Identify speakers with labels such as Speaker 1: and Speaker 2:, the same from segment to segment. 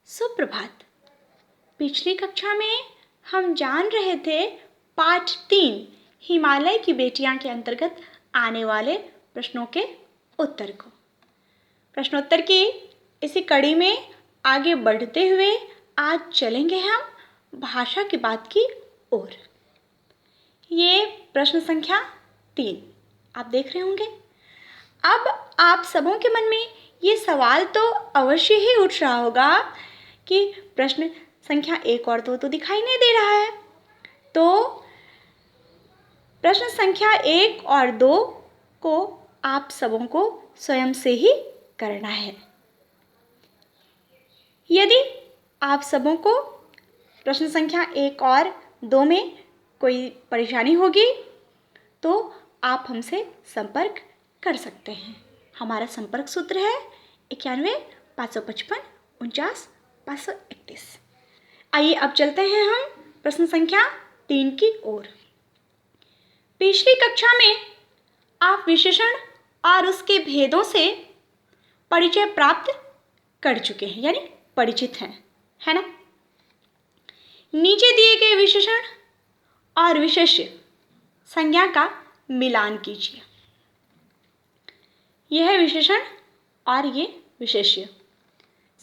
Speaker 1: सुप्रभात। पिछली कक्षा में हम जान रहे थे पाठ 3 हिमालय की बेटियां के अंतर्गत आने वाले प्रश्नों के उत्तर को। प्रश्नोत्तर की इसी कड़ी में आगे बढ़ते हुए आज चलेंगे हम भाषा की बात की ओर। ये प्रश्न संख्या 3 आप देख रहे होंगे। अब आप सबों के मन में ये सवाल तो अवश्य ही उठ रहा होगा कि प्रश्न संख्या 1 और 2 तो दिखाई नहीं दे रहा है, तो प्रश्न संख्या 1 और 2 को आप सबों को स्वयं से ही करना है। यदि आप सबों को प्रश्न संख्या 1 और 2 में कोई परेशानी होगी तो आप हमसे संपर्क कर सकते हैं। हमारा संपर्क सूत्र है 91 555 49 531। आइए अब चलते हैं हम प्रश्न संख्या 3 की ओर। पिछली कक्षा में आप विशेषण और उसके भेदों से परिचय प्राप्त कर चुके हैं, यानी परिचित हैं, है ना। नीचे दिए गए विशेषण और विशेष्य संज्ञा का मिलान कीजिए। यह है विशेषण और ये विशेष्य।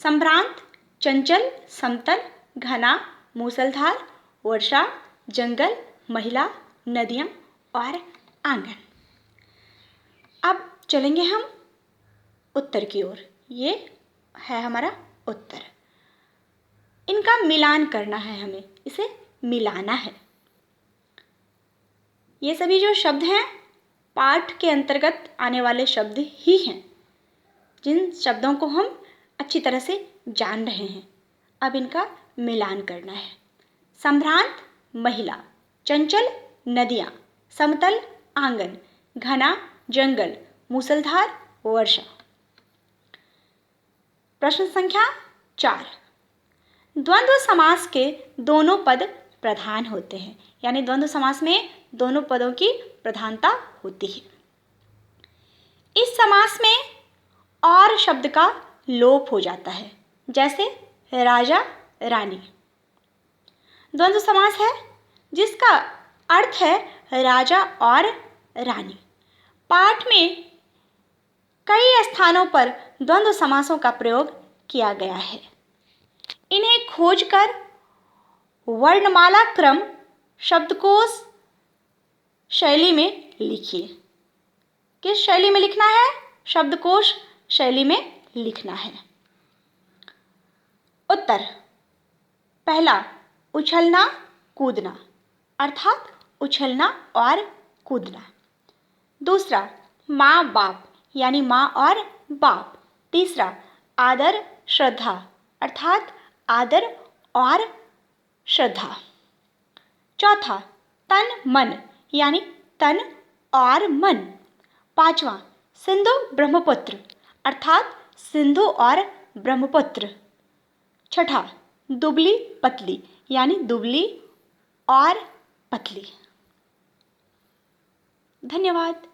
Speaker 1: संभ्रांत, चंचल, समतल, घना, मूसलधार, वर्षा, जंगल, महिला, नदियां और आंगन। अब चलेंगे हम उत्तर की ओर। ये है हमारा उत्तर। इनका मिलान करना है, हमें इसे मिलाना है। ये सभी जो शब्द हैं पाठ के अंतर्गत आने वाले शब्द ही हैं, जिन शब्दों को हम अच्छी तरह से जान रहे हैं। अब इनका मिलान करना है। संभ्रांत महिला, चंचल नदियाँ, समतल आंगन, घना जंगल, मूसलधार वर्षा। प्रश्न संख्या 4। द्वंद्व समास के दोनों पद प्रधान होते हैं, यानी द्वंद्व समास में दोनों पदों की प्रधानता होती है। इस समास में और शब्द का लोप हो जाता है, जैसे राजा रानी। द्वंद्व समास है जिसका अर्थ है राजा और रानी। पाठ में कई स्थानों पर द्वंद्व समासों का प्रयोग किया गया है। इन्हें खोजकर वर्णमाला क्रम शब्दकोश शैली में लिखिए। किस शैली में लिखना है? शब्दकोश शैली में लिखना है। उत्तर। पहला, उछलना कूदना, अर्थात उछलना और कूदना। दूसरा, माँ बाप, यानी माँ और बाप। तीसरा, आदर श्रद्धा, अर्थात आदर और श्रद्धा। चौथा, तन मन, यानी तन और मन। पांचवा, सिंधु ब्रह्मपुत्र, अर्थात सिंधु और ब्रह्मपुत्र। छठा, दुबली पतली, यानी दुबली और पतली। धन्यवाद।